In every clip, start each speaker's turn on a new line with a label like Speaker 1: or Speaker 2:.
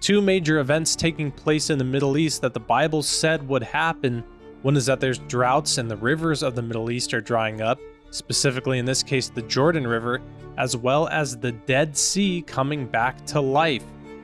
Speaker 1: Two major events taking place in the Middle East that the Bible said would happen. One is that there's droughts and the rivers of the Middle East are drying up, specifically in this case the Jordan River, as well as the Dead Sea coming back to life.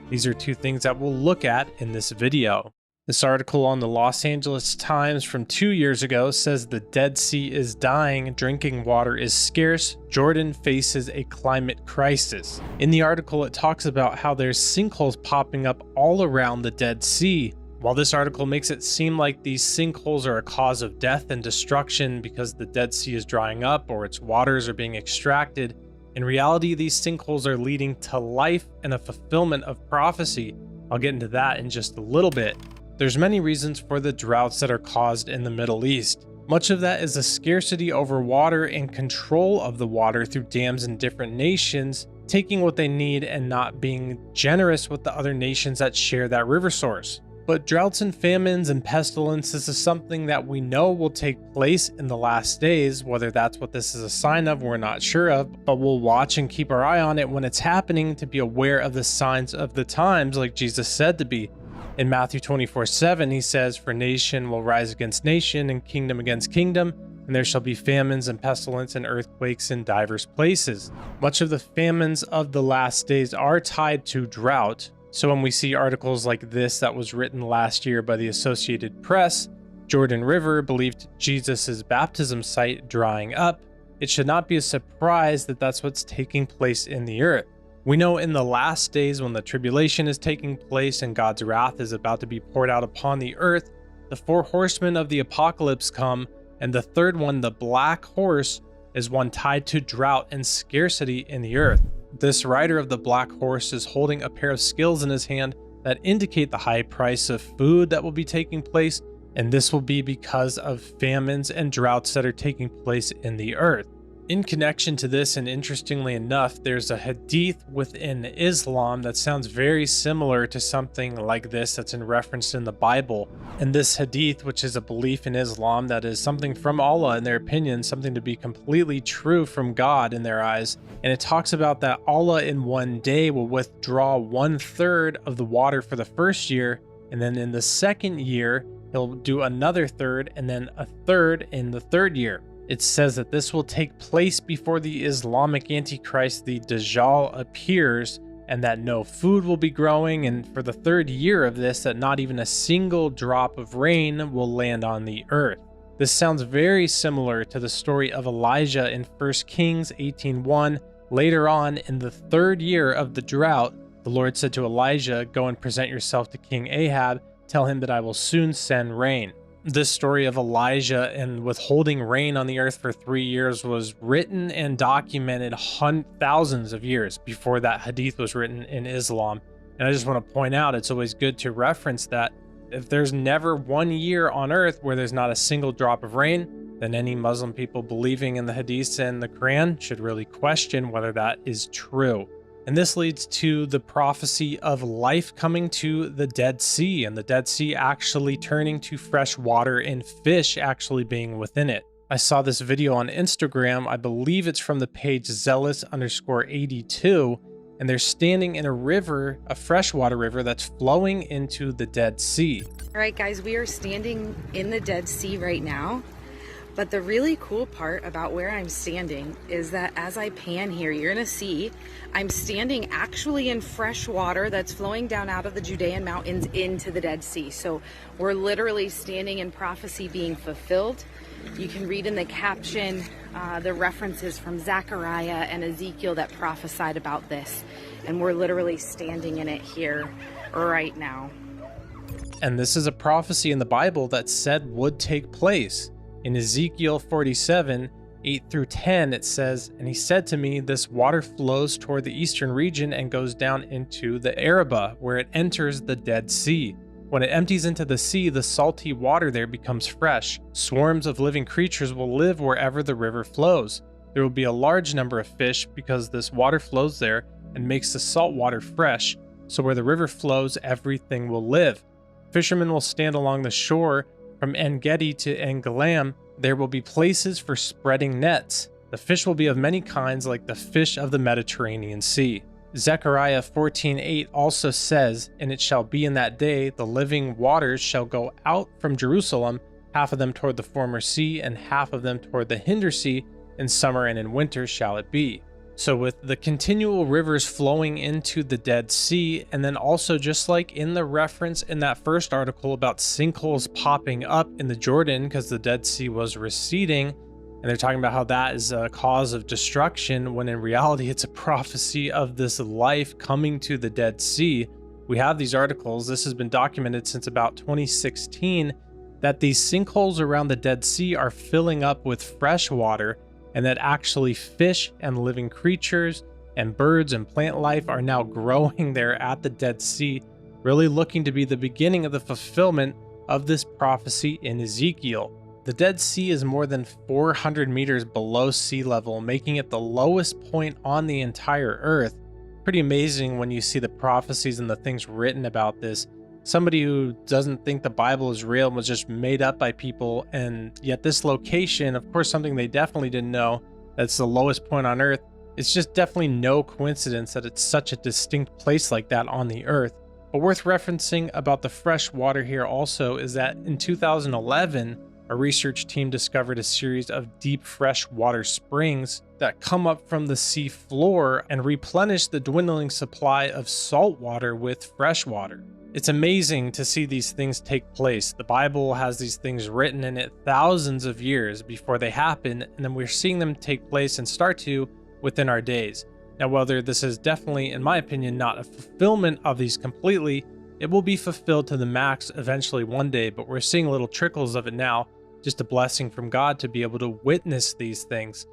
Speaker 1: These are two things that we'll look at in this video. This article on the Los Angeles Times from 2 years ago says the Dead Sea is dying, drinking water is scarce, Jordan faces a climate crisis. In the article, it talks about how there's sinkholes popping up all around the Dead Sea. While this article makes it seem like these sinkholes are a cause of death and destruction because the Dead Sea is drying up or its waters are being extracted, in reality, these sinkholes are leading to life and a fulfillment of prophecy. I'll get into that in just a little bit. There's many reasons for the droughts that are caused in the Middle East. Much of that is a scarcity over water and control of the water through dams in different nations, taking what they need and not being generous with the other nations that share that river source. But droughts and famines and pestilences is something that we know will take place in the last days. Whether that's what this is a sign of, we're not sure of, but we'll watch and keep our eye on it when it's happening to be aware of the signs of the times, like Jesus said to be. In Matthew 24:7, he says, "For nation will rise against nation, and kingdom against kingdom, and there shall be famines and pestilence and earthquakes in divers places." Much of the famines of the last days are tied to drought. So when we see articles like this that was written last year by the Associated Press, Jordan River believed Jesus' baptism site drying up, it should not be a surprise that that's what's taking place in the earth. We know in the last days when the tribulation is taking place and God's wrath is about to be poured out upon the earth, the four horsemen of the apocalypse come, and the third one, the black horse, is one tied to drought and scarcity in the earth. This rider of the black horse is holding a pair of scales in his hand that indicate the high price of food that will be taking place, and this will be because of famines and droughts that are taking place in the earth. In connection to this, and interestingly enough, there's a hadith within Islam that sounds very similar to something like this that's referenced in the Bible. And this hadith, which is a belief in Islam that is something from Allah in their opinion, something to be completely true from God in their eyes. And it talks about that Allah in one day will withdraw 1/3 of the water for the first year, and then in the second year, he'll do another third, and then a third in the third year. It says that this will take place before the Islamic Antichrist, the Dajjal, appears, and that no food will be growing, and for the third year of this, that not even a single drop of rain will land on the earth. This sounds very similar to the story of Elijah in 1 Kings 18:1. Later on, in the third year of the drought, the Lord said to Elijah, "Go and present yourself to King Ahab, tell him that I will soon send rain." This story of Elijah and withholding rain on the earth for 3 years was written and documented thousands of years before that hadith was written in Islam. And I just want to point out, it's always good to reference that if there's never 1 year on earth where there's not a single drop of rain, then any Muslim people believing in the hadiths and the Quran should really question whether that is true. And this leads to the prophecy of life coming to the Dead Sea, and the Dead Sea actually turning to fresh water and fish actually being within it. I saw this video on Instagram. I believe it's from the page zealous_82, and they're standing in a river, a freshwater river that's flowing into the Dead Sea.
Speaker 2: All right, guys, we are standing in the Dead Sea right now. But the really cool part about where I'm standing is that as I pan here, you're gonna see I'm standing actually in fresh water that's flowing down out of the Judean mountains into the Dead Sea. So we're literally standing in prophecy being fulfilled. You can read in the caption the references from Zechariah and Ezekiel that prophesied about this. And we're literally standing in it here right now.
Speaker 1: And this is a prophecy in the Bible that said would take place. In Ezekiel 47, 8-10, it says, "And he said to me, this water flows toward the eastern region and goes down into the Arabah, where it enters the Dead Sea. When it empties into the sea, the salty water there becomes fresh. Swarms of living creatures will live wherever the river flows. There will be a large number of fish because this water flows there and makes the salt water fresh. So where the river flows, everything will live. Fishermen will stand along the shore from En-Gedi to En-Galam. There will be places for spreading nets. The fish will be of many kinds, like the fish of the Mediterranean Sea." Zechariah 14:8 also says, "And it shall be in that day, the living waters shall go out from Jerusalem, half of them toward the former sea, and half of them toward the hinder sea. In summer and in winter shall it be." So with the continual rivers flowing into the Dead Sea, and then also just like in the reference in that first article about sinkholes popping up in the Jordan because the Dead Sea was receding, and they're talking about how that is a cause of destruction, when in reality it's a prophecy of this life coming to the Dead Sea. We have these articles, this has been documented since about 2016, that these sinkholes around the Dead Sea are filling up with fresh water, and that actually fish and living creatures and birds and plant life are now growing there at the Dead Sea, really looking to be the beginning of the fulfillment of this prophecy in Ezekiel. The Dead Sea is more than 400 meters below sea level, making it the lowest point on the entire earth. Pretty amazing when you see the prophecies and the things written about this. Somebody who doesn't think the Bible is real and was just made up by people, and yet this location, of course, something they definitely didn't know, that's the lowest point on earth. It's just definitely no coincidence that it's such a distinct place like that on the earth. But worth referencing about the fresh water here also is that in 2011, a research team discovered a series of deep freshwater springs that come up from the sea floor and replenish the dwindling supply of salt water with fresh water. It's amazing to see these things take place. The Bible has these things written in it thousands of years before they happen, and then we're seeing them take place and start to within our days. Now, whether this is definitely, in my opinion, not a fulfillment of these completely, it will be fulfilled to the max eventually one day, but we're seeing little trickles of it now. Just a blessing from God to be able to witness these things.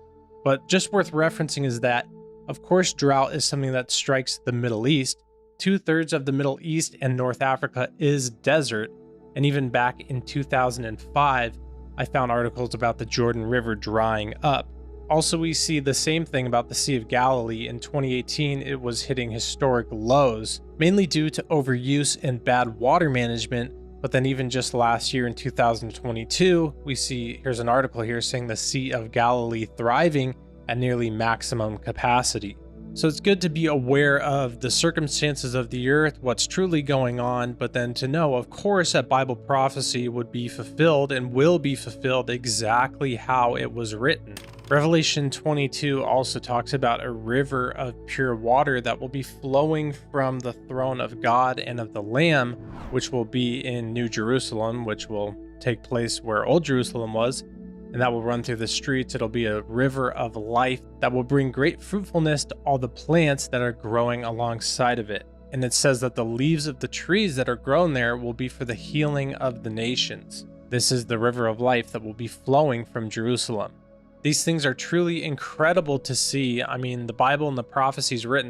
Speaker 1: But just worth referencing is that, of course, drought is something that strikes the Middle East. 2/3 of the Middle East and North Africa is desert, and even back in 2005, I found articles about the Jordan River drying up. Also, we see the same thing about the Sea of Galilee. In 2018, it was hitting historic lows, mainly due to overuse and bad water management. But then even just last year in 2022, we see, here's an article here saying the Sea of Galilee thriving at nearly maximum capacity. So it's good to be aware of the circumstances of the earth, what's truly going on, but then to know, of course, that Bible prophecy would be fulfilled and will be fulfilled exactly how it was written. Revelation 22 also talks about a river of pure water that will be flowing from the throne of God and of the Lamb, which will be in New Jerusalem, which will take place where Old Jerusalem was, and that will run through the streets. It'll be a river of life that will bring great fruitfulness to all the plants that are growing alongside of it. And it says that the leaves of the trees that are grown there will be for the healing of the nations. This is the river of life that will be flowing from Jerusalem. These things are truly incredible to see. I mean, the Bible and the prophecies were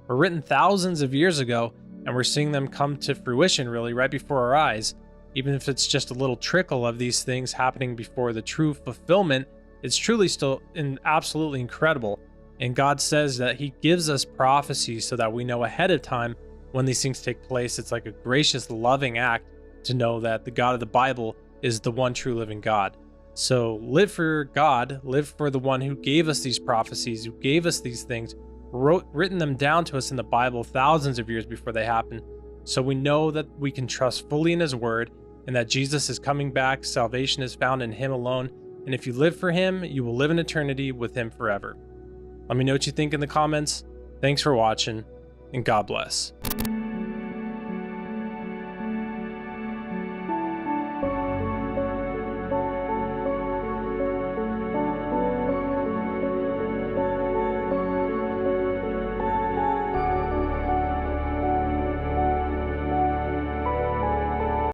Speaker 1: written thousands of years ago, and we're seeing them come to fruition really right before our eyes. Even if it's just a little trickle of these things happening before the true fulfillment, it's truly still absolutely incredible. And God says that He gives us prophecies so that we know ahead of time when these things take place. It's like a gracious, loving act to know that the God of the Bible is the one true living God. So live for God, live for the one who gave us these prophecies, who gave us these things, written them down to us in the Bible thousands of years before they happened. So we know that we can trust fully in His word, and that Jesus is coming back. Salvation is found in Him alone. And if you live for Him, you will live in eternity with Him forever. Let me know what you think in the comments. Thanks for watching, and God bless.